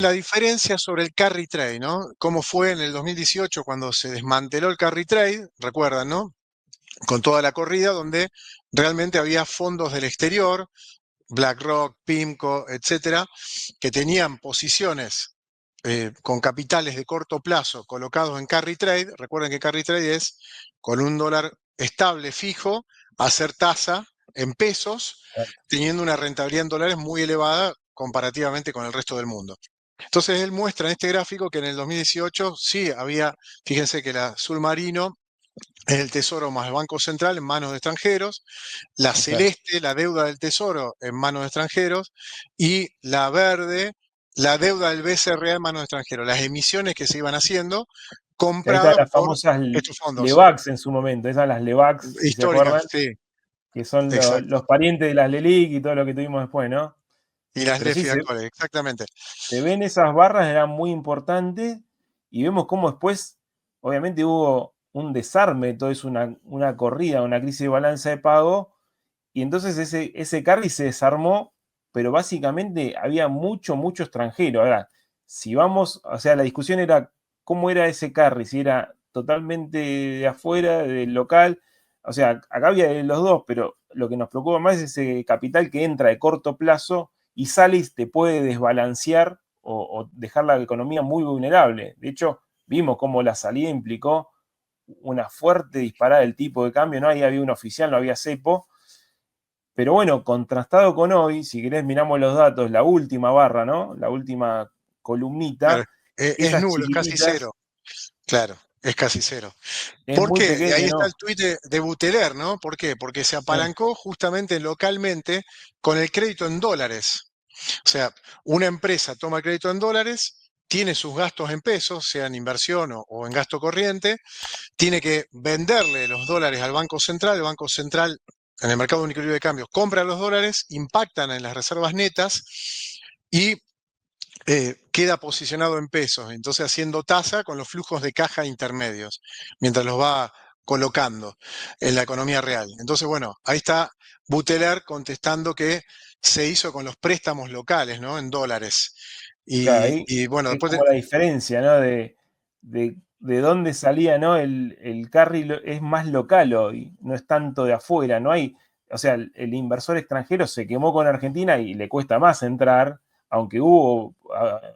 La diferencia sobre el carry trade, ¿no? Cómo fue en el 2018 cuando se desmanteló el carry trade, recuerdan, ¿no? Con toda la corrida, donde realmente había fondos del exterior, BlackRock, PIMCO, etcétera, que tenían posiciones con capitales de corto plazo colocados en carry trade. Recuerden que carry trade es con un dólar estable, fijo, hacer tasa en pesos, teniendo una rentabilidad en dólares muy elevada comparativamente con el resto del mundo. Entonces él muestra en este gráfico que en el 2018 sí había, fíjense que la azul marino es el tesoro más el Banco Central en manos de extranjeros, la Exacto. celeste, la deuda del tesoro en manos de extranjeros, y la verde, la deuda del BCRA en manos de extranjeros, las emisiones que se iban haciendo Que ahí están compradas las por famosas estos fondos. LEVAX en su momento, esas las LEVAX, si se Históricas, acuerdan, sí, que son exacto. los parientes de las LELIC y todo lo que tuvimos después, ¿no? Y las Pero sí, LEFI actuales, exactamente. se ven esas barras, eran muy importantes, y vemos cómo después, obviamente hubo un desarme, todo es una corrida, una crisis de balanza de pago, y entonces ese carry se desarmó, pero básicamente había mucho extranjero. Ahora, si vamos, o sea, la discusión era cómo era ese carry, si era totalmente de afuera, del local, o sea, acá había de los dos, pero lo que nos preocupa más es ese capital que entra de corto plazo y sale y te puede desbalancear o dejar la economía muy vulnerable. De hecho, vimos cómo la salida implicó una fuerte disparada del tipo de cambio, ¿no? Ahí había un oficial, no había cepo, pero bueno, contrastado con hoy, si querés miramos los datos, la última barra, ¿no? La última Claro, columnita, es esas nulo, es casi chiquititas, cero. Claro, es casi cero. es ¿Por muy qué? Y ahí pequeña, está el ¿no? tuit de Buteler, ¿no? ¿Por qué? Porque se Claro, apalancó justamente localmente con el crédito en dólares. O sea, una empresa toma el crédito en dólares, tiene sus gastos en pesos, sea en inversión o en gasto corriente, tiene que venderle los dólares al Banco Central, el Banco Central en el mercado único de cambios compra los dólares, impactan en las reservas netas y queda posicionado en pesos, entonces haciendo tasa con los flujos de caja intermedios, mientras los va colocando en la economía real. Entonces, bueno, ahí está Buteler contestando que se hizo con los préstamos locales, ¿no? En dólares. claro, ahí Y bueno, es después como la diferencia, ¿no? De dónde salía, ¿no? El carry es más local hoy, no es tanto de afuera, no hay, o sea, el inversor extranjero se quemó con Argentina y le cuesta más entrar, aunque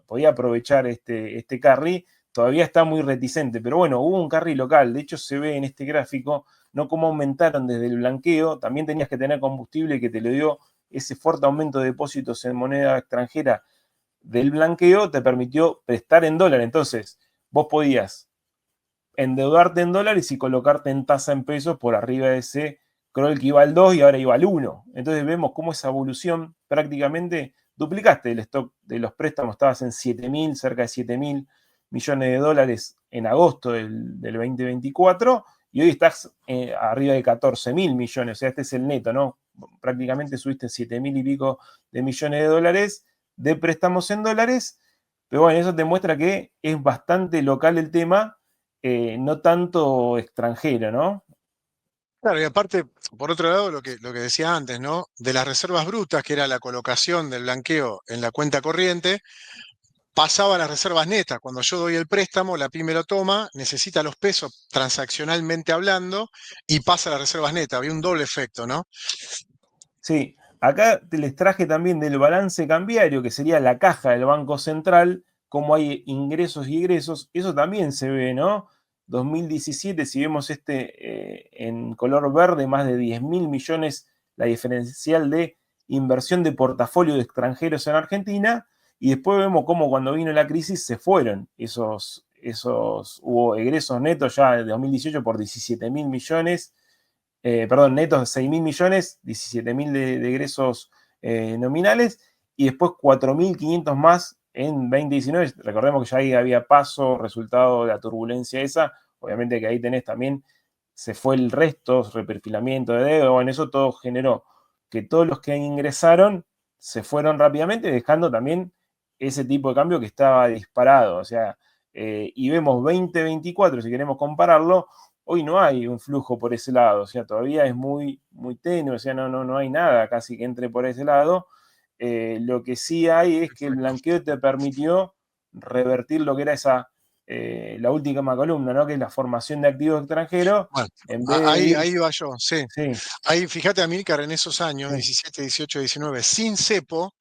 podía aprovechar este carry, todavía está muy reticente, pero bueno, hubo un carry local, de hecho se ve en este gráfico, no cómo aumentaron desde el blanqueo, también tenías que tener combustible que te le dio ese fuerte aumento de depósitos en moneda extranjera del blanqueo, te permitió prestar en dólar. Entonces, vos podías endeudarte en dólares y colocarte en tasa en pesos por arriba de ese crawl que iba al 2 y ahora iba al 1. Entonces vemos cómo esa evolución prácticamente duplicaste el stock de los préstamos, estabas en 7.000, cerca de 7.000 millones de dólares en agosto del 2024 y hoy estás arriba de 14.000 millones, o sea, este es el neto, ¿no? Prácticamente subiste 7.000 y pico de millones de dólares de préstamos en dólares, pero bueno, eso te muestra que es bastante local el tema, no tanto extranjero, ¿no? claro, y aparte, por otro lado, lo que decía antes, ¿no? De las reservas brutas, que era la colocación del blanqueo en la cuenta corriente, pasaba a las reservas netas. Cuando yo doy el préstamo, la pyme lo toma, necesita los pesos transaccionalmente hablando y pasa a las reservas netas. Había un doble efecto, ¿no? Sí, acá te les traje también del balance cambiario, que sería la caja del Banco Central, cómo hay ingresos y egresos, eso también se ve, ¿no? 2017, si vemos en color verde, más de 10.000 millones la diferencial de inversión de portafolio de extranjeros en Argentina, y después vemos cómo cuando vino la crisis se fueron hubo egresos netos ya de 2018 por 17.000 millones, perdón, netos 6.000 millones, 17.000 de egresos nominales, y después 4.500 más en 2019. Recordemos que ya ahí había paso, resultado de la turbulencia esa. Obviamente que ahí tenés también, se fue el resto, reperfilamiento de deuda, bueno, eso todo generó que todos los que ingresaron se fueron rápidamente, dejando también ese tipo de cambio que estaba disparado. O sea, y vemos 2024, si queremos compararlo, hoy no hay un flujo por ese lado, o sea, todavía es muy tenue, o sea, no hay nada casi que entre por ese lado. Lo que sí hay es que el Exacto. blanqueo te permitió revertir lo que era la última columna, ¿no? Que es la formación de activos extranjeros, Bueno, en vez de ahí, ir, ahí va yo, sí. sí, Ahí, fíjate, Amílcar, en esos años, sí, 17, 18, 19, sin cepo,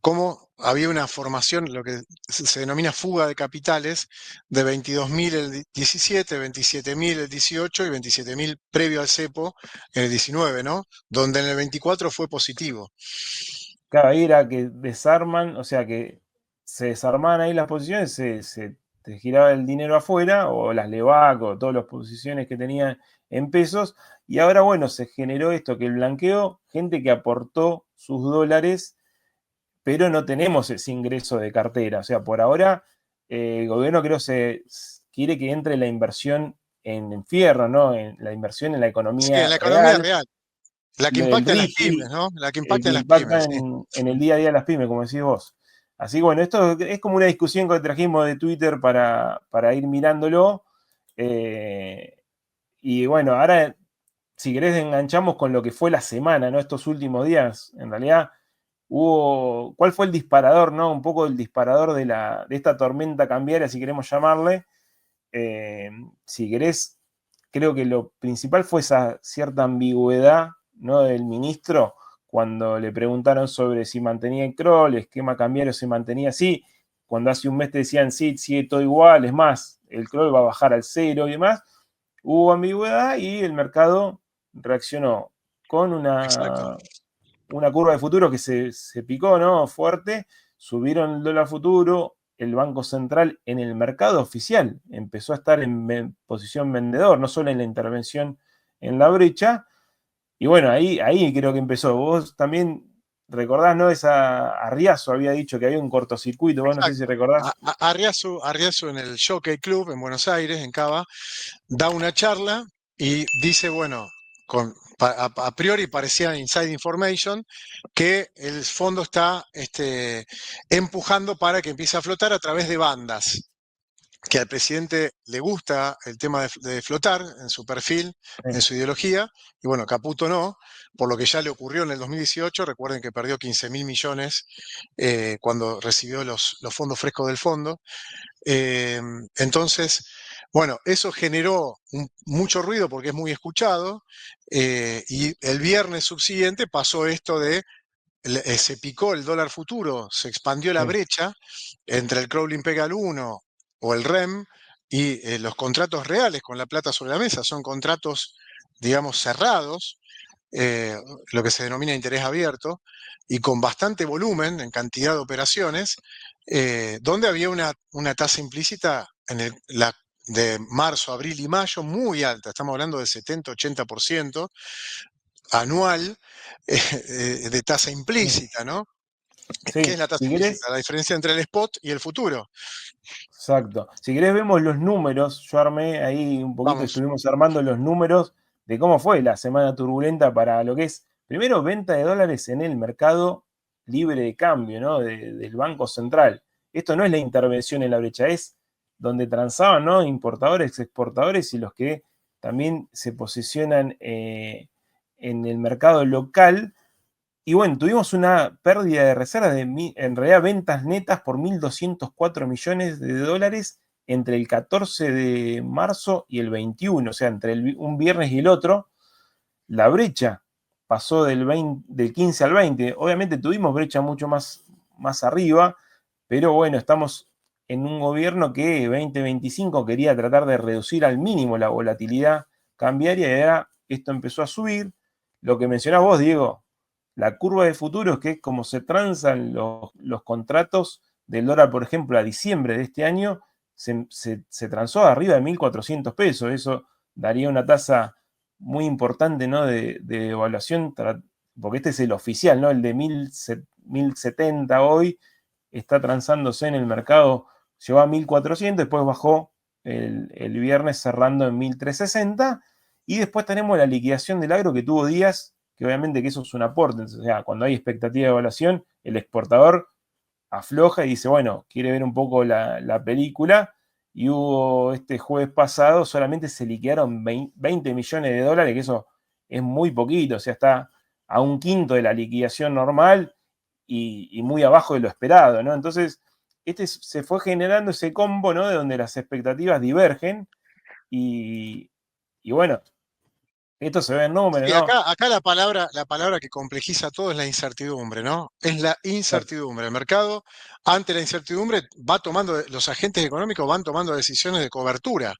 cómo había una formación, lo que se denomina fuga de capitales, de 22.000 el 17, 27.000 el 18 y 27.000 previo al cepo en el 19, ¿no? Donde en el 24 fue positivo. claro, ahí era que desarman, o sea, que se desarmaban ahí las posiciones, te giraba el dinero afuera, o las LEVAC, o todas las posiciones que tenían en pesos, y ahora, bueno, se generó esto, que el blanqueo, gente que aportó sus dólares, pero no tenemos ese ingreso de cartera. O sea, por ahora el gobierno creo quiere que entre la inversión en fierro, ¿no? En la inversión en la Sí, en economía la economía real, real, la que el impacta en las pymes, RIFI, ¿no? La que el impacta que en las impacta pymes, sí. en el día a día de las pymes, como decís vos. Así que bueno, esto es como una discusión que trajimos de Twitter para ir mirándolo. Eh, y bueno, ahora, si querés, enganchamos con lo que fue la semana, ¿no? Estos últimos días. En realidad, ¿cuál fue el disparador, ¿no? Un poco el disparador de esta tormenta cambiaria, si queremos llamarle. Eh, si querés, creo que lo principal fue esa cierta ambigüedad, ¿no? Del ministro cuando le preguntaron sobre si mantenía el crawl, el esquema cambiario se mantenía así, cuando hace un mes te decían sí, sigue todo igual, es más, el crawl va a bajar al cero y demás, hubo ambigüedad y el mercado reaccionó con Exacto, una curva de futuro que se picó, ¿no? Fuerte, subieron el dólar futuro, el Banco Central en el mercado oficial empezó a estar en posición vendedor, no solo en la intervención en la brecha, y bueno, ahí creo que empezó. Vos también recordás, ¿no? Arriazo había dicho que había un cortocircuito, vos no sé si exacto. recordás. Arriazu en el Jockey Club en Buenos Aires, en Cava, da una charla y dice, bueno, a priori parecía inside information, que el fondo está empujando para que empiece a flotar a través de bandas, que al presidente le gusta el tema de flotar en su perfil, Sí, en su ideología, y bueno, Caputo no, por lo que ya le ocurrió en el 2018, recuerden que perdió 15.000 millones cuando recibió los fondos frescos del fondo. Eh, entonces, bueno, eso generó mucho ruido porque es muy escuchado y el viernes subsiguiente pasó esto de, se picó el dólar futuro, se expandió la sí, brecha entre el Crawling Pegal 1 o el REM y los contratos reales con la plata sobre la mesa. Son contratos, digamos, cerrados, eh, lo que se denomina interés abierto, y con bastante volumen en cantidad de operaciones, donde había una tasa implícita de marzo, abril y mayo muy alta, estamos hablando de 70-80% anual de tasa sí, implícita, ¿no? ¿Qué es sí. la tasa Si implícita? querés, La diferencia entre el spot y el futuro. exacto. Si querés vemos los números, yo armé ahí un poquito, Vamos, estuvimos armando los números de cómo fue la semana turbulenta para lo que es, primero, venta de dólares en el mercado libre de cambio, ¿no? Del Banco Central. Esto no es la intervención en la brecha, es donde transaban, ¿no? Importadores, exportadores y los que también se posicionan en el mercado local. Y bueno, tuvimos una pérdida de reservas en realidad ventas netas por 1.204 millones de dólares entre el 14 de marzo y el 21, o sea, entre un viernes y el otro, la brecha pasó del 15 al 20. Obviamente tuvimos brecha mucho más arriba, pero bueno, estamos en un gobierno que 2025 quería tratar de reducir al mínimo la volatilidad cambiaria y ahora esto empezó a subir. Lo que mencionás vos, Diego, la curva de futuros, que es como se transan los contratos del dólar, por ejemplo, a diciembre de este año, se transó arriba de 1.400 pesos. Eso daría una tasa muy importante, ¿no? De evaluación, porque este es el oficial, ¿no? El de 1.070 hoy está transándose en el mercado, llegó a 1.400, después bajó el viernes cerrando en 1.360, y después tenemos la liquidación del agro que tuvo días, que obviamente que eso es un aporte, o sea, cuando hay expectativa de evaluación, el exportador afloja y dice, bueno, quiere ver un poco la película, y hubo este jueves pasado, solamente se liquidaron 20 millones de dólares, que eso es muy poquito, o sea, está a un quinto de la liquidación normal, y muy abajo de lo esperado, ¿no? Entonces, se fue generando ese combo, ¿no? De donde las expectativas divergen y bueno, esto se ve en números, Y ¿no? acá la palabra que complejiza todo es la incertidumbre, ¿no? Es la Exacto. incertidumbre. El mercado, ante la incertidumbre, los agentes económicos van tomando decisiones de cobertura.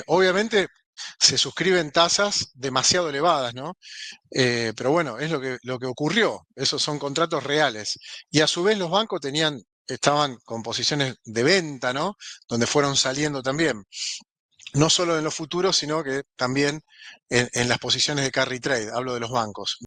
Obviamente se suscriben tasas demasiado elevadas, ¿no? Pero bueno, es lo que ocurrió. Esos son contratos reales. Y a su vez los bancos estaban con posiciones de venta, ¿no? Donde fueron saliendo también. No solo en los futuros, sino que también en las posiciones de carry trade, hablo de los bancos.